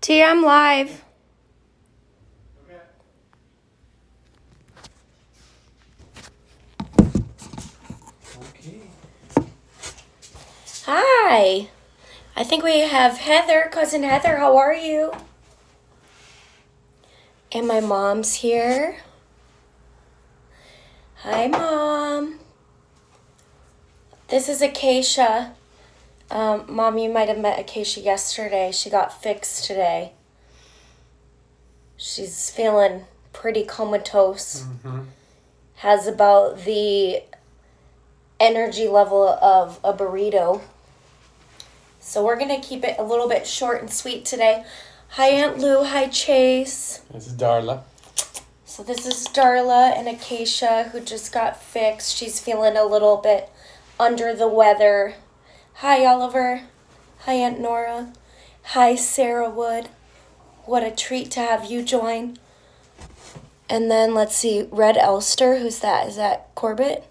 TM live. Okay. Hi. I think we have Heather, cousin Heather. How are you? And my mom's here. Hi, Mom. This is Acacia. Mom, you might have met Acacia yesterday. She got fixed today. She's feeling pretty comatose. Mm-hmm. Has about the energy level of a burrito. So we're going to keep it a little bit short and sweet today. Hi, Aunt Lou. Hi, Chase. This is Darla. So this is Darla and Acacia, who just got fixed. She's feeling a little bit under the weather. Hi, Oliver. Hi, Aunt Nora. Hi, Sarah Wood. What a treat to have you join. And then let's see, Red Elster. Who's that? Is that Corbett?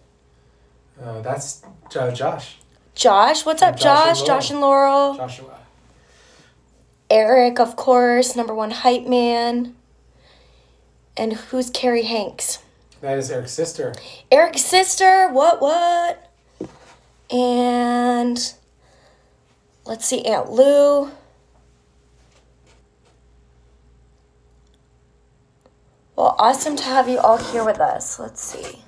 That's Josh. Josh. What's up, Josh? Josh and Laurel. Joshua. Eric, of course, #1 hype man. And who's Carrie Hanks? That is Eric's sister. Eric's sister. What? And let's see, Aunt Lou. Well, awesome to have you all here with us. Let's see.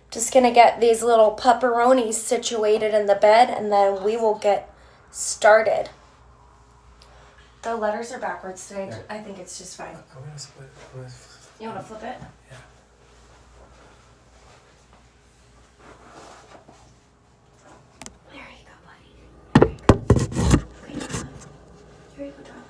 Just going to get these little pepperonis situated in the bed, and then we will get started. The letters are backwards today. Yeah. I think it's just fine. I'm going to split. You want to flip it? Yeah. There you go, buddy. There you go. Here you go, darling.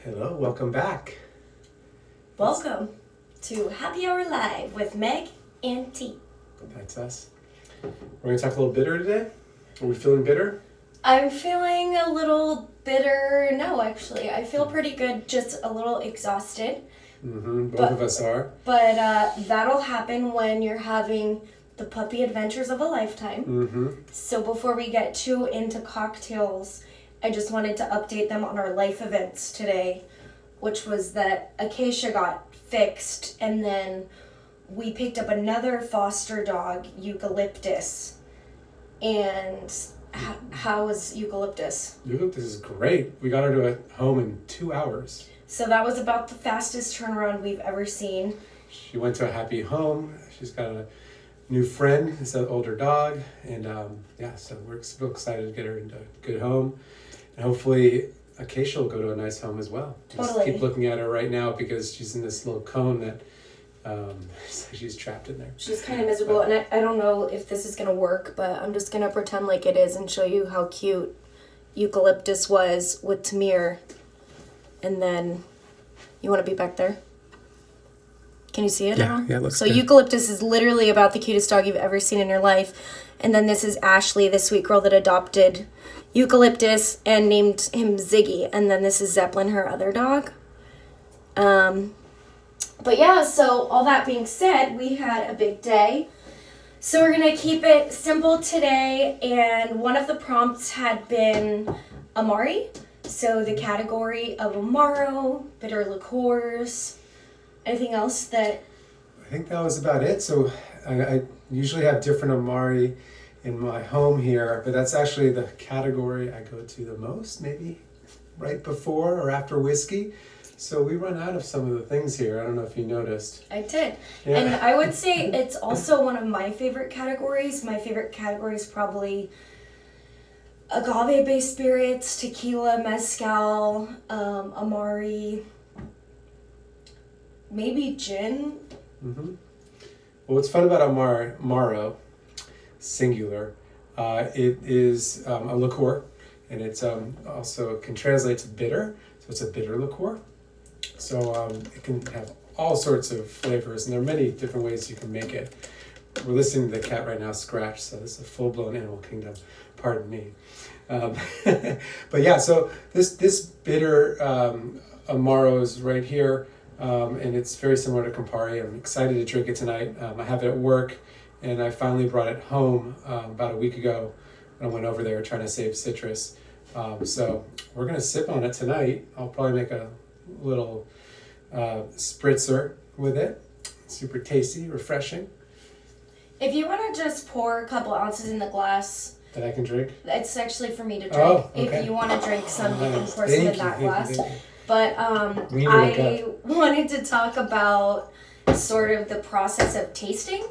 Hello, welcome back. Welcome to Happy Hour Live with Meg and T. That's us. We're going to talk a little bitter today. Are we feeling bitter? I'm feeling a little bitter. No, actually, I feel pretty good, just a little exhausted. Mm-hmm. Both of us are. But that'll happen when you're having the puppy adventures of a lifetime. Mm-hmm. So before we get too into cocktails, I just wanted to update them on our life events today, which was that Acacia got fixed, and then we picked up another foster dog, Eucalyptus. And how was Eucalyptus? Eucalyptus is great. We got her to a home in 2 hours. So that was about the fastest turnaround we've ever seen. She went to a happy home. She's got a new friend. It's an older dog. And so we're real excited to get her into a good home. And hopefully Acacia will go to a nice home as well. Totally. Just keep looking at her right now because she's in this little cone that she's trapped in there. She's kind of miserable, and I don't know if this is going to work, but I'm just going to pretend like it is and show you how cute Eucalyptus was with Tamir. And then, you want to be back there? Can you see it? Yeah, it looks so good. Eucalyptus is literally about the cutest dog you've ever seen in your life. And then this is Ashley, the sweet girl that adopted Eucalyptus and named him Ziggy. And then this is Zeppelin, her other dog. But yeah, so all that being said, we had a big day. So we're going to keep it simple today. And one of the prompts had been Amari. So the category of Amaro, bitter liqueurs. Anything else that... I think that was about it. So I usually have different Amari in my home here, but that's actually the category I go to the most, maybe right before or after whiskey. So we run out of some of the things here. I don't know if you noticed. I did. Yeah. And I would say it's also one of my favorite categories. My favorite category is probably agave-based spirits, tequila, mezcal, Amari, maybe gin. Mm-hmm. Well, what's fun about Amaro, singular, it is a liqueur, and it's also can translate to bitter, so it's a bitter liqueur. So it can have all sorts of flavors, and there are many different ways you can make it. we're listening to the cat right now scratch, so this is a full-blown Animal Kingdom. Pardon me. But yeah, so this bitter Amaro is right here, and it's very similar to Campari. I'm excited to drink it tonight. I have it at work, and I finally brought it home about a week ago. I went over there trying to save citrus. So we're going to sip on it tonight. I'll probably make a little spritzer with it. Super tasty, refreshing. If you want to just pour a couple ounces in the glass... That I can drink? It's actually for me to drink. Oh, okay. If you want to drink some, you can pour some Thank in that glass. Thank you. But I wanted to talk about sort of the process of tasting.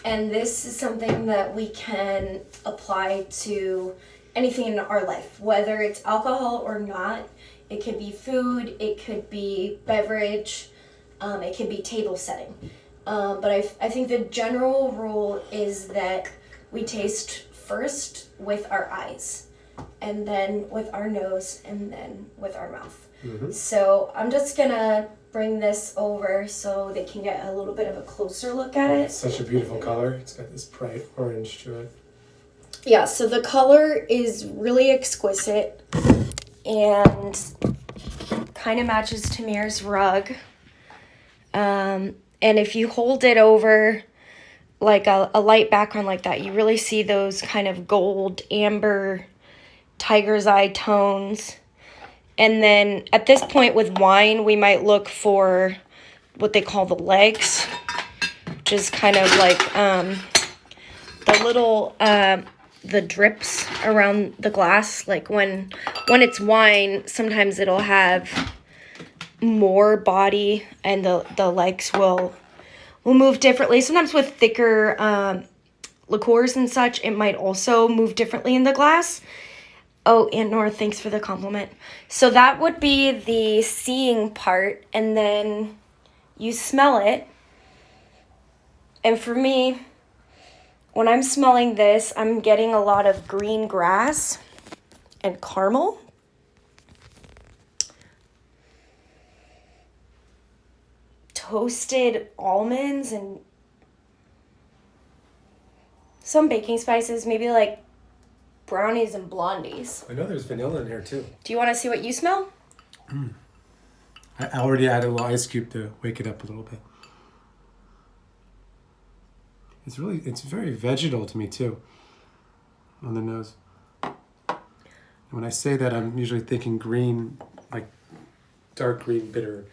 And this is something that we can apply to anything in our life, whether it's alcohol or not. It could be food, it could be beverage, it could be table setting. But I think the general rule is that we taste first with our eyes, and then with our nose, and then with our mouth. Mm-hmm. So I'm just gonna bring this over so they can get a little bit of a closer look at it. It's such a beautiful color. It's got this bright orange to it. Yeah, so the color is really exquisite and kind of matches Tamir's rug. And if you hold it over like a light background like that, you really see those kind of gold, amber, tiger's eye tones. And then at this point with wine, we might look for what they call the legs, which is kind of like the little, the drips around the glass. Like when it's wine, sometimes it'll have more body and the legs will move differently. Sometimes with thicker liqueurs and such, it might also move differently in the glass. Oh, Aunt Nora, thanks for the compliment. So that would be the seeing part, and then you smell it. And for me, when I'm smelling this, I'm getting a lot of green grass and caramel. Toasted almonds and some baking spices, maybe like brownies and blondies. I know there's vanilla in here too. Do you want to see what you smell? I already added a little ice cube to wake it up a little bit. It's very vegetal to me too, on the nose. And when I say that, I'm usually thinking green, like dark green bitter.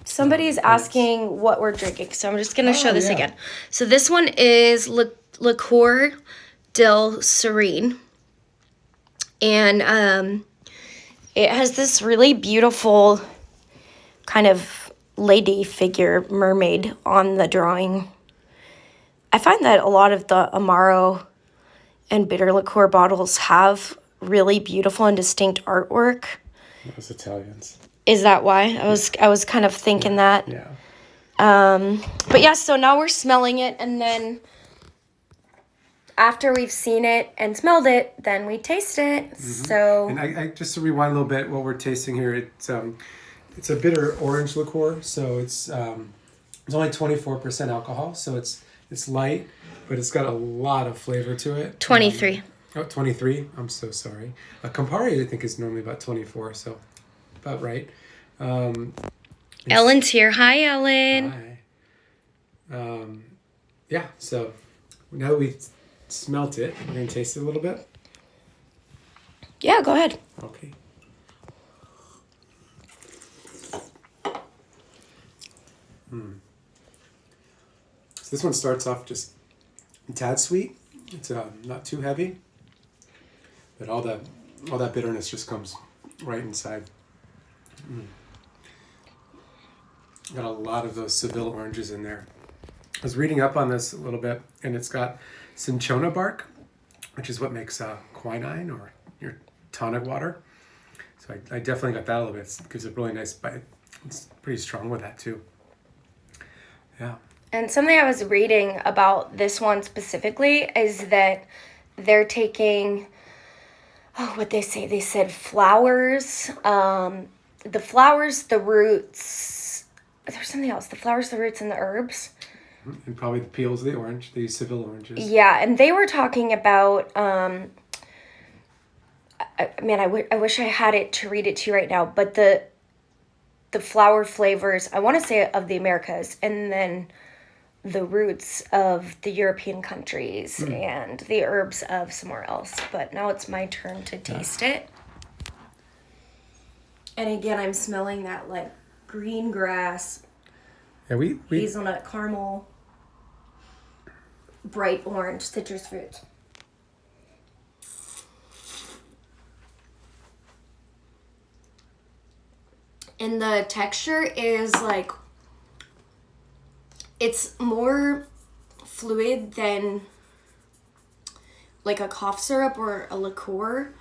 Somebody's asking what we're drinking, so I'm just going to show this again. So this one is Liqueur del Serene, and it has this really beautiful kind of lady figure, mermaid, on the drawing. I find that a lot of the Amaro and bitter liqueur bottles have really beautiful and distinct artwork. Those Italians. Is that why? I was kind of thinking that. Yeah. But yeah, so now we're smelling it, and then after we've seen it and smelled it, then we taste it. Mm-hmm. So. And I just to rewind a little bit, what we're tasting here, it's a bitter orange liqueur, so it's only 24% alcohol, so it's light, but it's got a lot of flavor to it. 23. 23. I'm so sorry. Campari, I think, is normally about 24, so about right. Ellen's here. Hi, Ellen. Hi. Yeah, so now that we've smelt it, we're going to taste it a little bit. Yeah, go ahead. Okay. So this one starts off just a tad sweet. It's not too heavy, but all that bitterness just comes right inside. Got a lot of those Seville oranges in there. I was reading up on this a little bit, and it's got cinchona bark, which is what makes quinine or your tonic water. So I definitely got that a little bit. It gives a really nice bite. It's pretty strong with that too. Yeah. And something I was reading about this one specifically is that they're taking, what they say? They said flowers, the flowers, the roots. There's something else. The flowers, the roots, and the herbs. And probably the peels of the orange, the Seville oranges. Yeah, and they were talking about, I wish I had it to read it to you right now, but the flower flavors, I want to say of the Americas, and then the roots of the European countries and the herbs of somewhere else. But now it's my turn to taste it. And again, I'm smelling that like green grass, we hazelnut caramel, bright orange citrus fruit. And the texture is like, it's more fluid than like a cough syrup or a liqueur,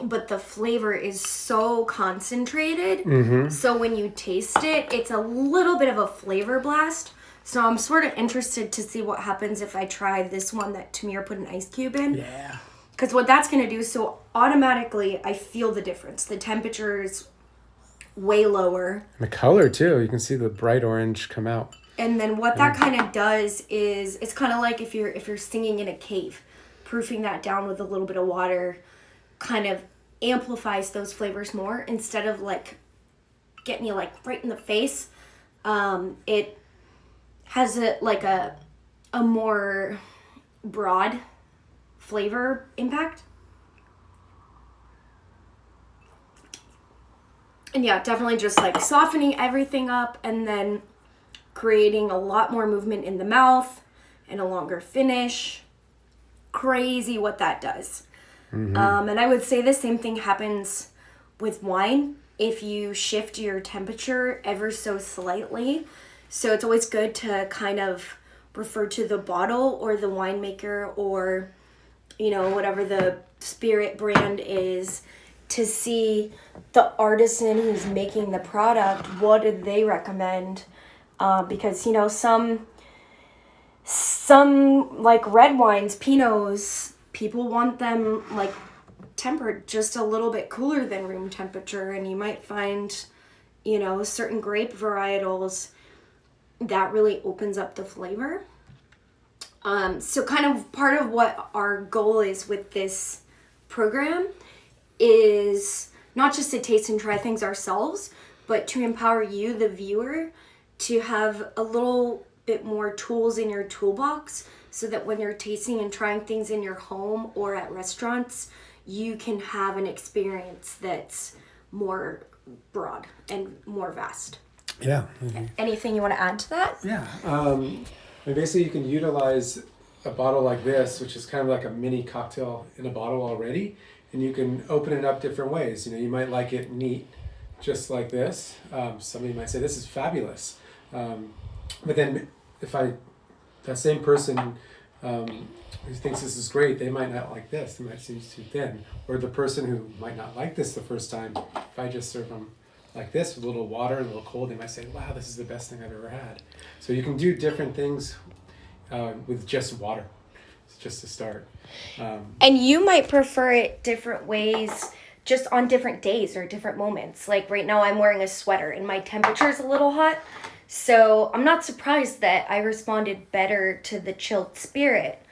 but the flavor is so concentrated. So when you taste it, it's a little bit of a flavor blast. So I'm sort of interested to see what happens if I try this one that Tamir put an ice cube in. Yeah. Because what that's going to do, so automatically I feel the difference. The temperature is way lower. And the color too. You can see the bright orange come out. And then what that kind of does is, it's kind of like if you're singing in a cave, proofing that down with a little bit of water kind of amplifies those flavors more instead of like getting you like right in the face. It has a more broad flavor impact. And yeah, definitely just like softening everything up and then creating a lot more movement in the mouth and a longer finish. Crazy what that does. And I would say the same thing happens with wine if you shift your temperature ever so slightly. So it's always good to kind of refer to the bottle or the winemaker or, you know, whatever the spirit brand is, to see the artisan who's making the product, what did they recommend? Because, you know, some like red wines, Pinots, people want them like tempered just a little bit cooler than room temperature, and you might find, you know, certain grape varietals that really opens up the flavor. So kind of part of what our goal is with this program is not just to taste and try things ourselves, but to empower you, the viewer, to have a little bit more tools in your toolbox so that when you're tasting and trying things in your home or at restaurants, you can have an experience that's more broad and more vast. Yeah. Anything you want to add to that? Yeah. And basically you can utilize a bottle like this, which is kind of like a mini cocktail in a bottle already, and you can open it up different ways. You know, you might like it neat, just like this. Somebody might say, this is fabulous. But then if that same person who thinks this is great, they might not like this. It might seem too thin. Or the person who might not like this the first time, if I just serve them like this with a little water and a little cold, they might say, wow, this is the best thing I've ever had. So you can do different things with just water. It's just to start. And you might prefer it different ways, just on different days or different moments. Like right now I'm wearing a sweater and my temperature's a little hot. So I'm not surprised that I responded better to the chilled spirit.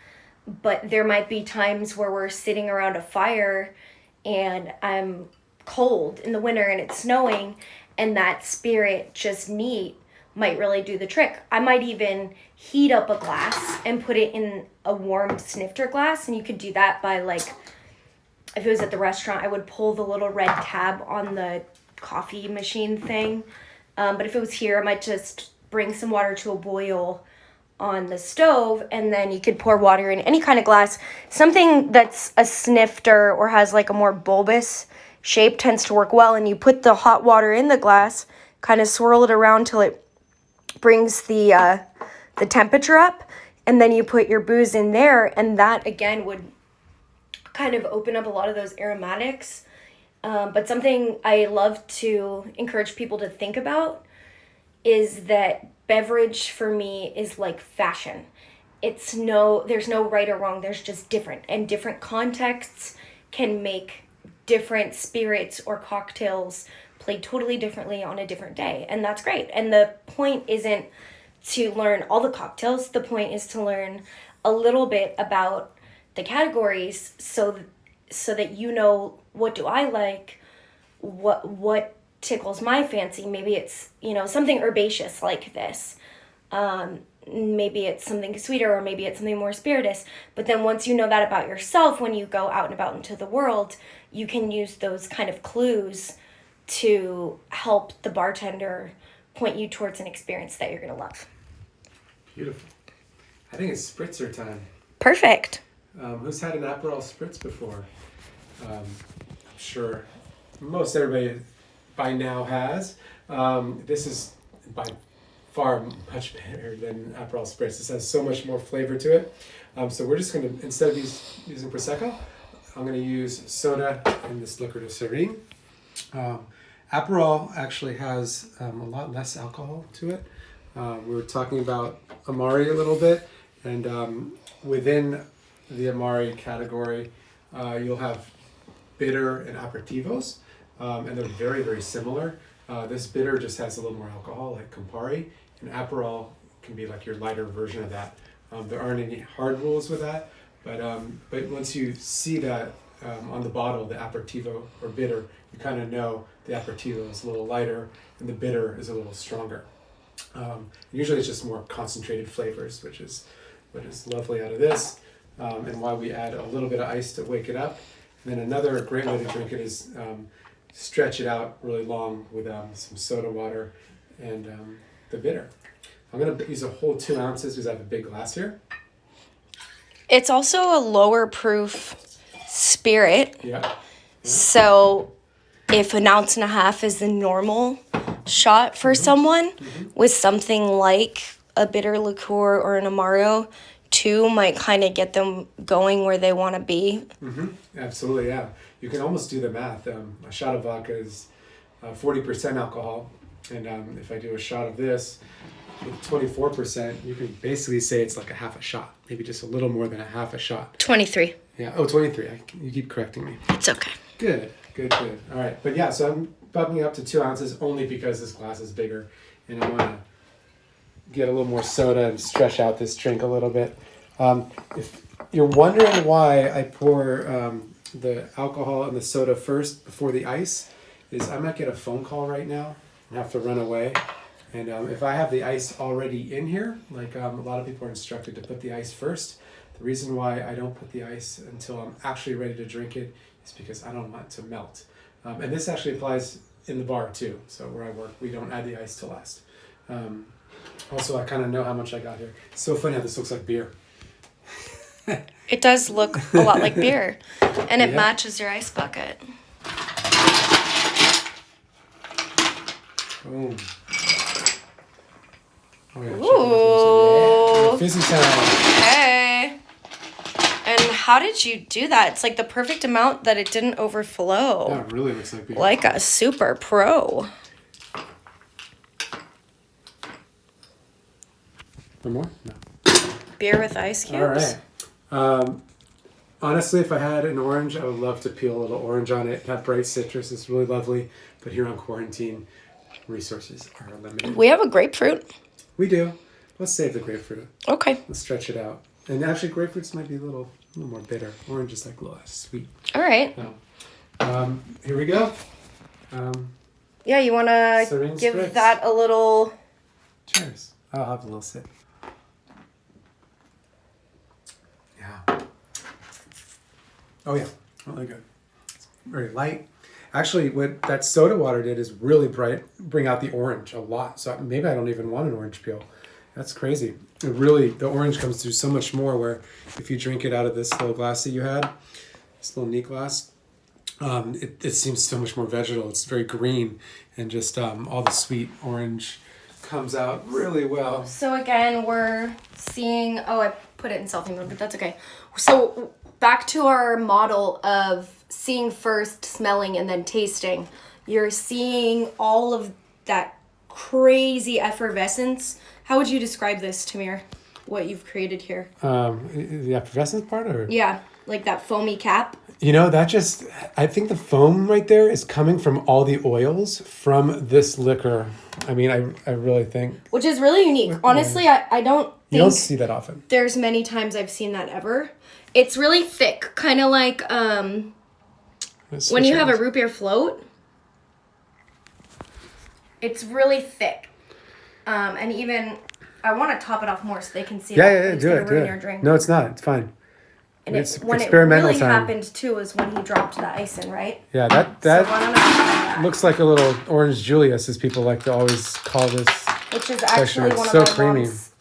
But there might be times where we're sitting around a fire and I'm cold in the winter and it's snowing, and that spirit just neat might really do the trick. I might even heat up a glass and put it in a warm snifter glass, and you could do that by, like, if it was at the restaurant, I would pull the little red tab on the coffee machine thing. But if it was here, I might just bring some water to a boil on the stove, and then you could pour water in any kind of glass. Something that's a snifter or has like a more bulbous shape tends to work well, and you put the hot water in the glass, kind of swirl it around till it brings the temperature up, and then you put your booze in there, and that again would kind of open up a lot of those aromatics. But something I love to encourage people to think about is that beverage for me is like fashion. There's no right or wrong. There's just different, and different contexts can make different spirits or cocktails play totally differently on a different day. And that's great. And the point isn't to learn all the cocktails. The point is to learn a little bit about the categories so that you know, what do I like, what tickles my fancy. Maybe it's, something herbaceous like this. Maybe it's something sweeter, or maybe it's something more spirituous. But then once you know that about yourself, when you go out and about into the world, you can use those kind of clues to help the bartender point you towards an experience that you're going to love. Beautiful. I think it's spritzer time. Perfect. Who's had an Aperol Spritz before? I'm sure most everybody by now has. This is by far much better than Aperol Spritz. This has so much more flavor to it. So we're just going to, instead of using Prosecco, I'm going to use soda and this liquor de serine. Aperol actually has a lot less alcohol to it. We were talking about Amari a little bit, and within the Amari category, you'll have bitter and aperitivos, and they're very, very similar. This bitter just has a little more alcohol, like Campari, and Aperol can be like your lighter version of that. There aren't any hard rules with that, but once you see that on the bottle, the aperitivo or bitter, you kind of know the aperitivo is a little lighter and the bitter is a little stronger. Usually it's just more concentrated flavors, which is what is lovely out of this, and why we add a little bit of ice to wake it up. And then another great way to drink it is stretch it out really long with some soda water and the bitter. I'm going to use a whole 2 ounces because I have a big glass here. It's also a lower proof spirit. Yeah. So if 1.5 ounces is the normal shot for someone, with something like a bitter liqueur or an Amaro, 2 might kind of get them going where they want to be. Absolutely, yeah. You can almost do the math. A shot of vodka is 40% alcohol, and if I do a shot of this with 24%, you can basically say it's like a half a shot, maybe just a little more than a half a shot. 23. Yeah, 23. You keep correcting me. It's okay. Good. All right, but yeah, so I'm bumping up to 2 ounces only because this glass is bigger, and I want to get a little more soda and stretch out this drink a little bit. If you're wondering why I pour the alcohol and the soda first before the ice, is I might get a phone call right now and have to run away. And if I have the ice already in here, like a lot of people are instructed to put the ice first. The reason why I don't put the ice until I'm actually ready to drink it is because I don't want it to melt. And this actually applies in the bar too. So where I work, we don't add the ice to last. Also, I kind of know how much I got here. It's so funny how this looks like beer. It does look a lot like beer, and it matches your ice bucket. Boom. Oh, yeah, Ooh. yeah. Fizzy time. Hey. And how did you do that? It's like the perfect amount that it didn't overflow. Yeah, it really looks like beer. Like a super pro. One more? No. Beer with ice cubes. All right. Honestly, if I had an orange, I would love to peel a little orange on it. Have bright citrus. It's really lovely. But here on quarantine, resources are limited. We have a grapefruit. We do. Let's save the grapefruit. Okay. Let's stretch it out. And actually, grapefruits might be a little more bitter. Orange is like a little sweet. All right. Here we go. Yeah, you want to give spritz. that a little... Cheers. I'll have a little sip. Yeah. Oh yeah, really good. It's very light. Actually, what that soda water did is really bring out the orange a lot. So maybe I don't even want an orange peel. That's crazy. It really, the orange comes through so much more, where if you drink it out of this little glass that you had, this little neat glass, it seems so much more vegetal. It's very green, and just all the sweet orange comes out really well. So again, we're seeing... Oh, I put it in selfie mode, but that's okay. So back to our model of seeing first, smelling, and then tasting. You're seeing all of that crazy effervescence. How would you describe this, Tamir? What you've created here? The effervescence part, or? Yeah, like that foamy cap. I think the foam right there is coming from all the oils from this liquor. I mean, I really think. Which is really unique. Honestly, I don't You don't see that often. There's many times I've seen that ever. It's really thick, kind of like when you have a root beer float. It's really thick. And even, I want to top it off more so they can see it. Do it. Drink. No, it's not. It's fine. And it's when experimental it really time. happened too is when he dropped the ice in, right? Yeah, that that looks like a little orange Julius, as people like to always call this. Which is section. actually one It's of so my creamy. mom's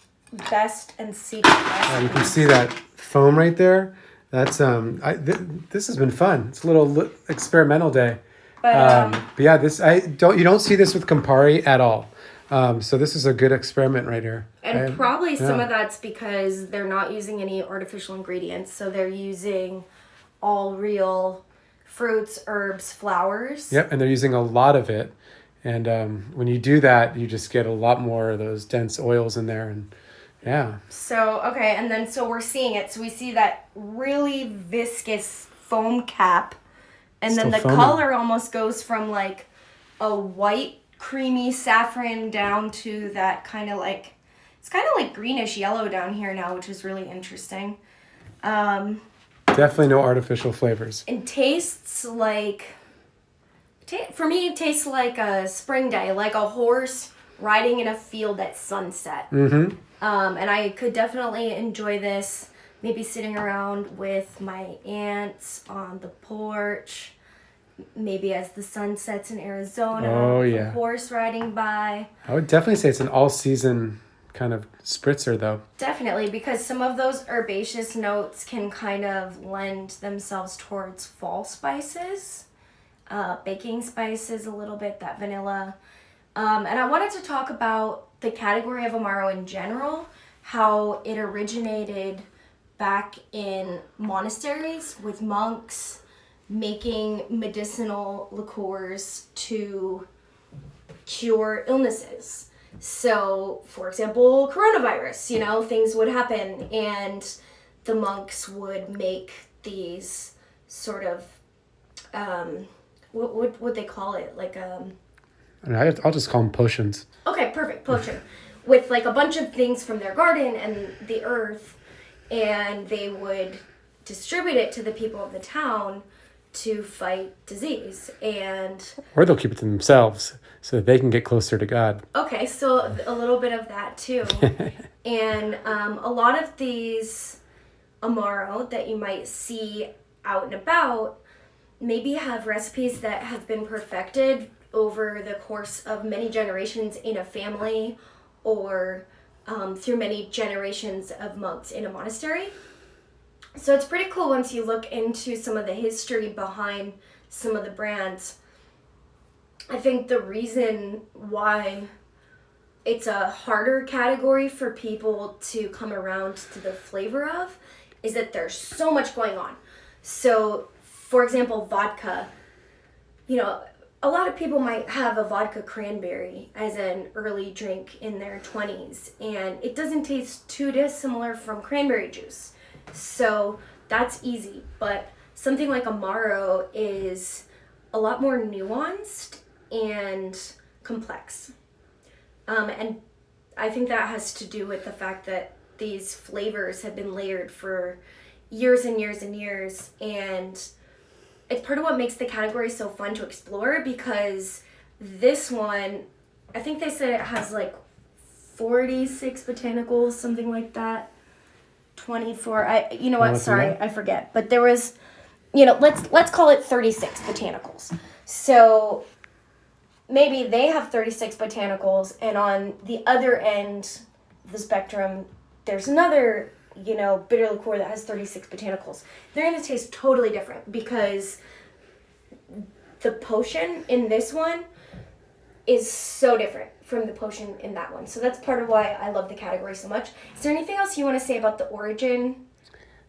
best and secret recipes. You can see that foam right there. That's this has been fun. It's a little experimental day. But yeah, you don't see this with Campari at all. So this is a good experiment right here. And probably some of that's because they're not using any artificial ingredients. So they're using all real fruits, herbs, flowers. Yep, and they're using a lot of it. And when you do that, you just get a lot more of those dense oils in there. And yeah. So, okay, and then so we're seeing it. So we see that really viscous foam cap. And then the color almost goes from like a white, creamy saffron down to that kind of like, it's kind of like greenish yellow down here now, which is really interesting. Definitely no artificial flavors. And tastes like, for me, it tastes like a spring day, like a horse riding in a field at sunset. Mm-hmm. And I could definitely enjoy this, maybe sitting around with my aunts on the porch, maybe as the sun sets in Arizona, a horse riding by. I would definitely say it's an all-season kind of spritzer, though. Definitely, because some of those herbaceous notes can kind of lend themselves towards fall spices, baking spices a little bit, that vanilla. And I wanted to talk about the category of Amaro in general, how it originated back in monasteries with monks making medicinal liqueurs to cure illnesses. So, for example, coronavirus, things would happen and the monks would make these sort of, what would they call it? Like, I'll just call them potions. Okay, perfect, potion. With like a bunch of things from their garden and the earth, and they would distribute it to the people of the town to fight disease. Or they'll keep it to themselves so that they can get closer to God. Okay, so a little bit of that too. And a lot of these Amaro that you might see out and about maybe have recipes that have been perfected over the course of many generations in a family or through many generations of monks in a monastery. So it's pretty cool once you look into some of the history behind some of the brands. I think the reason why it's a harder category for people to come around to the flavor of is that there's so much going on. So, for example, vodka, a lot of people might have a vodka cranberry as an early drink in their 20s, and it doesn't taste too dissimilar from cranberry juice. So that's easy, but something like Amaro is a lot more nuanced and complex. And I think that has to do with the fact that these flavors have been layered for years and years and years, and it's part of what makes the category so fun to explore, because this one, I think they said it has like 46 botanicals, something like that. 24. I forget. But there was, let's call it 36 botanicals. So maybe they have 36 botanicals, and on the other end of the spectrum, there's another, bitter liqueur that has 36 botanicals. They're going to taste totally different because the potion in this one is so different from the potion in that one. So that's part of why I love the category so much. Is there anything else you want to say about the origin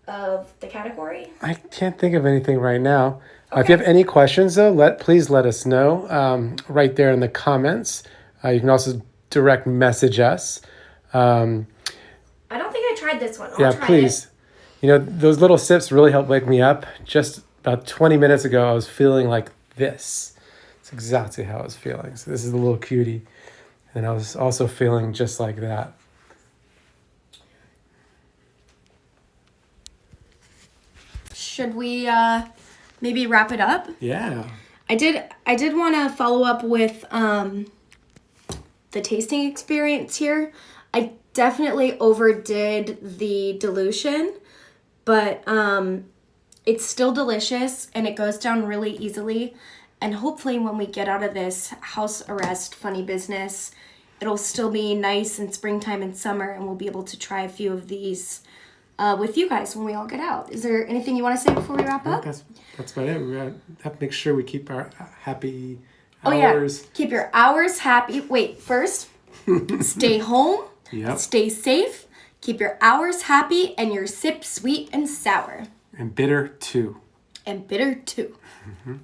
of the category? I can't think of anything right now. Okay. If you have any questions, though, please let us know right there in the comments. You can also direct message us. I don't think I tried this one. I'll try please. It. Those little sips really help wake me up. Just about 20 minutes ago, I was feeling like this. It's exactly how I was feeling. So this is the little cutie. And I was also feeling just like that. Should we maybe wrap it up? Yeah. I did want to follow up with the tasting experience here. I definitely overdid the dilution, but it's still delicious and it goes down really easily. And hopefully when we get out of this house arrest funny business, it'll still be nice in springtime and summer, and we'll be able to try a few of these with you guys when we all get out. Is there anything you want to say before we wrap up? That's about it. We have to make sure we keep our happy hours. Oh yeah, keep your hours happy. Wait, first, stay home, Yep. stay safe, keep your hours happy, and your sip sweet and sour. And bitter too. And bitter too. Mm-hmm.